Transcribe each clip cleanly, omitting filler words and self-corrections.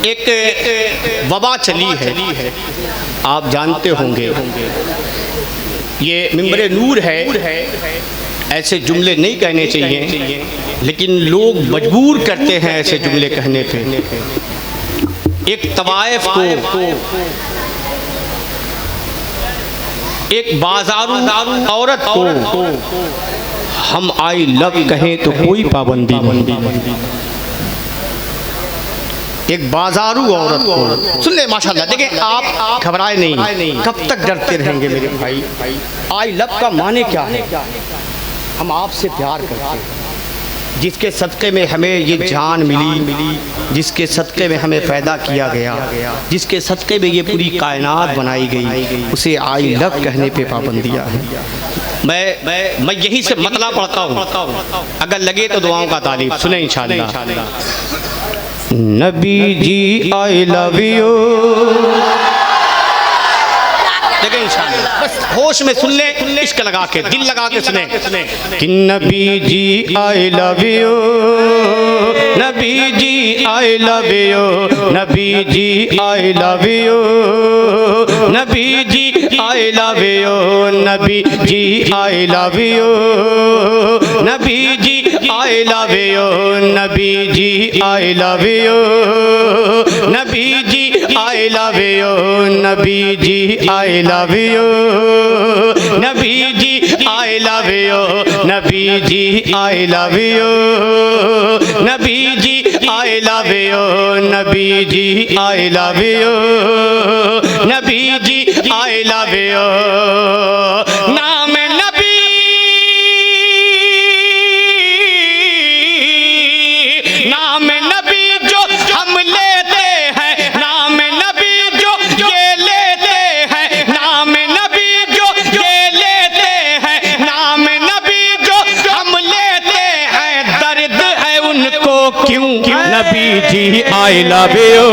एक वबा चली है, आप जानते होंगे। ये मिंबरे नूर है, ऐसे जुमले नहीं कहने चाहिए, लेकिन लोग मजबूर करते हैं ऐसे जुमले कहने पे। एक तवाइफ को एक बाजारू औरत को हम आई लव कहें तो कोई पाबंदी नहीं। एक बाजारू औरत को सुन ले, माशाल्लाह। देखिए आप घबराए नहीं, कब तक डरते रहेंगे मेरे भाई। आई लव का माने क्या है? हम आपसे प्यार करते हैं, जिसके सदक़े में हमें ये जान मिली, जिसके सदक़े में हमें पैदा किया गया, जिसके सदक़े में ये पूरी कायनात बनाई गई, उसे आई लव कहने पे पाबंदियाँ हैं। मैं यही से मतला पढ़ता हूँ, अगर लगे तो दुआओं का तालीब सुने इंशाअल्लाह। Nabi ji I love you, देखें इंशाअल्लाह, बस होश में सुन ले, इश्क लगा के, दिल लगा के सुने कि Nabi ji I love you, Nabi ji I love you, Nabi ji I love you, Nabi ji I love you, Nabi ji I love you, Nabi ji I love you, Nabi ji I love you, Nabi ji I love you, Nabi ji I love you, Nabi ji I love you, Nabi ji I love you, Nabi ji I love you, Nabi ji I love you, Nabi ji I love you. नाम नबी, नाम नबी जो हम लेते हैं, नाम नबी जो ये लेते हैं, नाम नबी जो ये लेते हैं, नाम नबी जो हम लेते हैं, दर्द है उनको क्यों? Nabi ji I love you,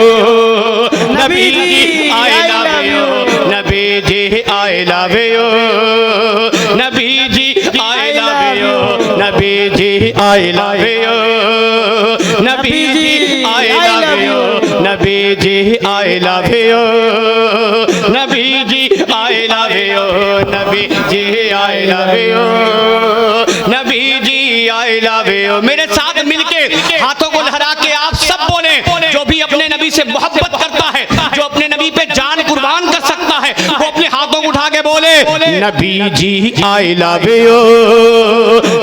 Nabi ji I love you, Nabi ji I love you, Nabi ji I love you, Nabi ji I love you, Nabi ji I love you, Nabi ji I love you, Nabi ji I love you, Nabi ji I love you, Nabi ji I love you. मेरे साथ मिलके हाथों को लहरा के आप सब बोले, जो भी अपने नबी से मोहब्बत करता है, जो अपने नबी पे जान कुर्बान कर सकता है, वो अपने हाथों को उठा के बोले Nabi ji I love you,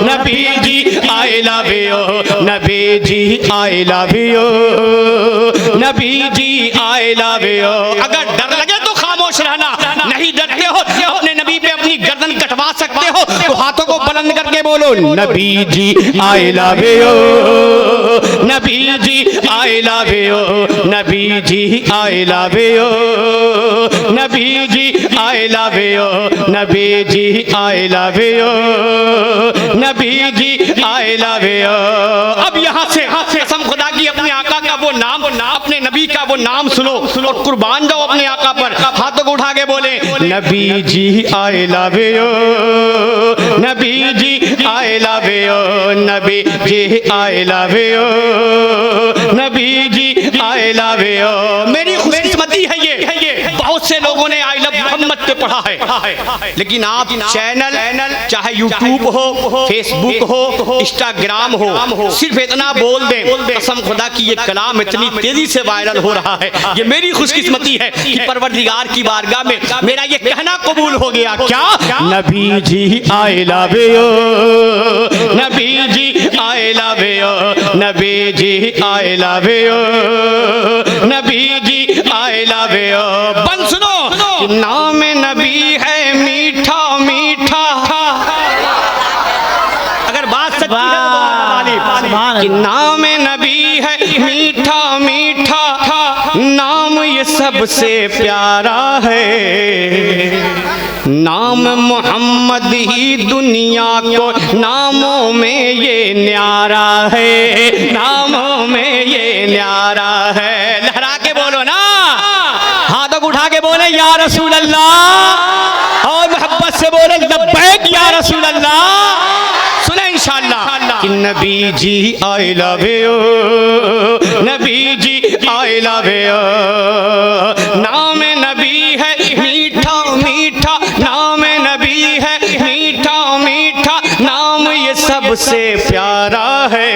Nabi ji I love you, Nabi ji I love you, Nabi ji I love you. अगर डर लगे तो खामोश रहना, नहीं डरते हो अपने नबी पे अपनी गर्दन कटवा सकते हो तो हाथों को बुलंद करके बोलो Nabi ji I love you, Nabi ji I love you, Nabi ji I love you, Nabi ji I love you, Nabi ji I love you, Nabi ji I love you. अब यहाँ से कसम खुदा की अपने आका का वो नाम, अपने नबी का वो नाम सुनो और कुर्बान जाओ अपने आका पर। हाथों को उठा के बोले Nabi ji I love you, Nabi ji I love you, Nabi ji I love you, Nabi ji I love you. मेरी खुशकिस्मती है ये, बहुत से लोगों ने आई लव मोहम्मद पे पढ़ा है, लेकिन आप चैनल चाहे यूट्यूब हो, फेसबुक हो, इंस्टाग्राम हो, सिर्फ इतना बोल दें, कसम खुदा की ये कलाम इतनी तेजी से वायरल हो रहा है। ये मेरी खुशकिस्मती है कि परवरदिगार की बारगाह में मेरा ये कहना कबूल हो गया। क्या? Nabi ji I love you, Nabi ji I love you, Nabi ji I love you, Nabi ji I love you. बन सुनो, नाम नबी है मीठा मीठा, अगर बात सच्ची है कि नाम नबी है मीठा मीठा, नाम ये सबसे प्यारा है, नाम मोहम्मद ही दुनिया को नामों में ये न्यारा है, नामों में ये न्यारा है। लहरा के बोलो ना, हाथों को उठा के बोले या रसूल अल्लाह, और मोहब्बत से बोले लब्बैक या रसूल अल्लाह। सुने इंशाअल्लाह कि Nabi ji I love you, Nabi ji I love you. नाम नबी है मीठा मीठा, नाम नबी है मीठा मीठा, नाम ये सबसे प्यारा है।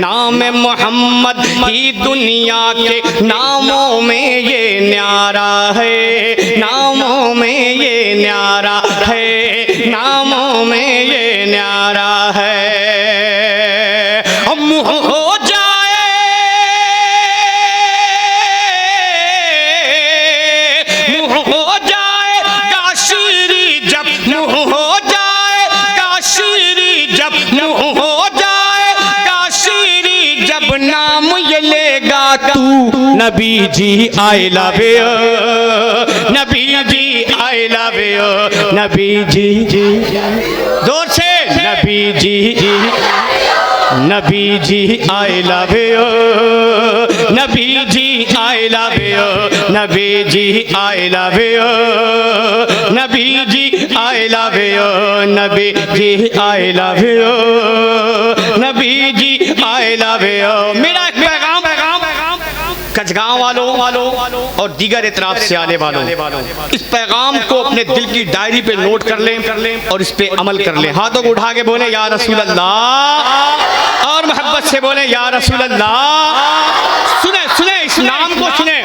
नाम मोहम्मद ही दुनिया के नामों में ये न्यारा है, नामों में ये न्यारा है, नामों में ये न्यारा है। मुँह हो जाए, मुँह हो जाए काशीरी जब, मुँह हो जाए काशीरी जब, मुँह हो जाए काशीरी जब, नाम ये लेगा तू Nabi ji I love you, Nabi ji I love you, Nabi ji जोर से Nabi ji, Nabi ji I love you, Nabi ji I love you, Nabi ji I love you, Nabi ji I love you, Nabi ji I love you, Nabi ji I love you. मेरा एक पैगाम कचगांव वालों और दीगर इतराफ से आने वालों, इस पैगाम को अपने दिल की डायरी पे नोट कर लें और इस पे अमल कर लें। हाथों को उठा के बोले या रसूल अल्लाह, और मोहब्बत से बोले या रसूल अल्लाह। सुने सुने इस नाम को सुने,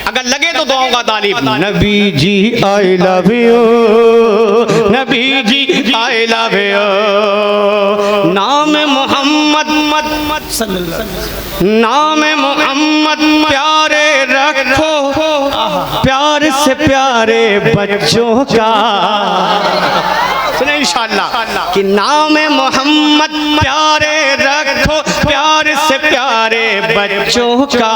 अगर लगे तो दुआओं का तालीब। Nabi ji I love you, Nabi ji I love you. नाम मोहम्मद नाम मोहम्मद प्यारे रखो, प्यार से प्यारे बच्चों का। सुने इंशाअल्लाह कि नाम मोहम्मद प्यारे रखो, प्यार से प्यारे बच्चों का।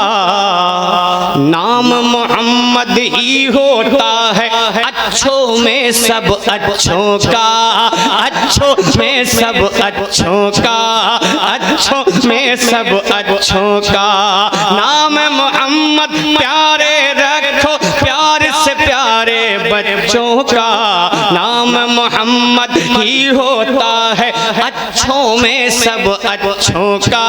नाम मोहम्मद ही होता है अच्छों में सब अच्छों का, अच्छों में सब अच्छों का, अच्छों में सब अच्छों का। नाम मोहम्मद प्यारे रखो, प्यार से प्यारे बच्चों का। नाम मोहम्मद ही होता है अच्छों में सब अच्छों का,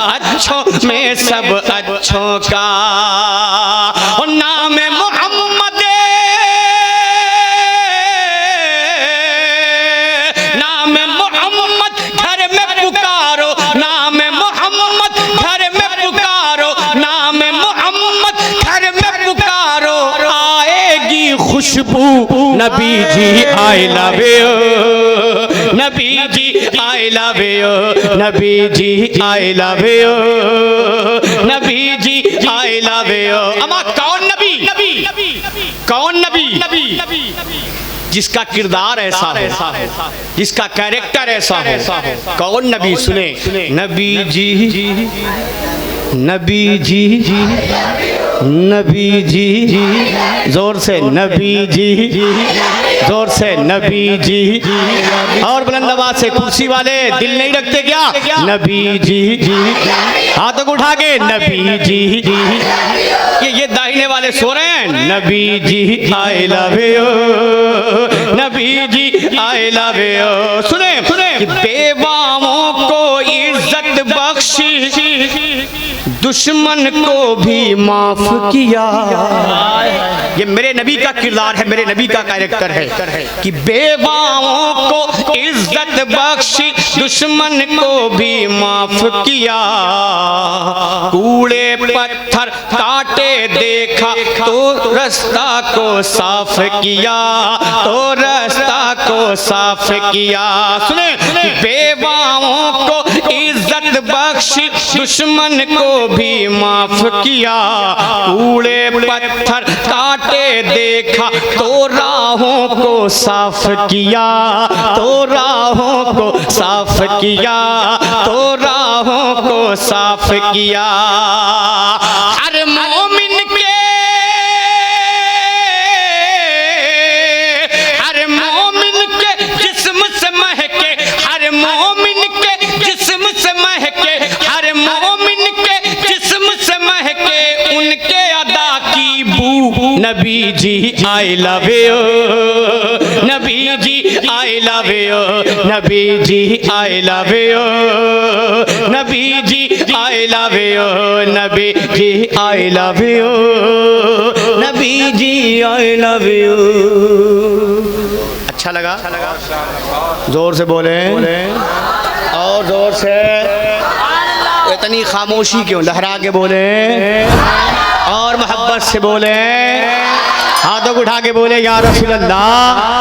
अच्छों में सब अच्छों का। और नाम मोहम्मद, नाम मोहम्मद घर में पुकारो, नाम मोहम्मद घर में पुकारो, नाम मोहम्मद घर में पुकारो, आएगी खुशबू Nabi ji I love you, Nabi ji I love you, Nabi ji I love you, Nabi ji I love you. अमा कौन नबी, कौन नबी जिसका किरदार ऐसा हो, जिसका कैरेक्टर ऐसा हो, कौन नबी? सुने नबी जी, नबी जी, नबी जी, जोर से नबी जी, जोर से नबी जी, और बुलंद आवाज से। कुर्सी वाले दिल नहीं रखते क्या? नबी जी, हाथों को उठा के नबी जी। ये दाहिने वाले सो रहे हैं। Nabi ji I love you, Nabi ji I love you. सुने कि बेवाओं को इज्जत बख्शी, दुश्मन को भी माफ किया। ये मेरे नबी का किरदार है, मेरे नबी का कैरेक्टर है कि बेवाओं को इज्जत बख्शी, दुश्मन को भी माफ किया। कूड़े पत्थर काटे देखा तो रास्ता को साफ किया, तो रास्ता को साफ किया। सुने बेवाओं को इज्जत बख्शी, दुश्मन को भी माफ किया। कूड़े पत्थर काटे देखा तो राहों को साफ किया, तो राहों को साफ किया, तो राहों को साफ किया। हर मोमिन के, हर मोमिन के जिस्म से महके, हर मोमिन के जिस्म से महके, हर मोमिन के जिस्म से महके उनके अदा की बू Nabi ji I love you, Nabi ji I love you, Nabi ji I love you, Nabi ji I love you, Nabi ji I love you, Nabi ji I love you. अच्छा लगा? जोर से बोले और जोर से। इतनी खामोशी क्यों? लहरा के बोले और मोहब्बत से बोले, हाथों को उठा के बोले या रसूल अल्लाह।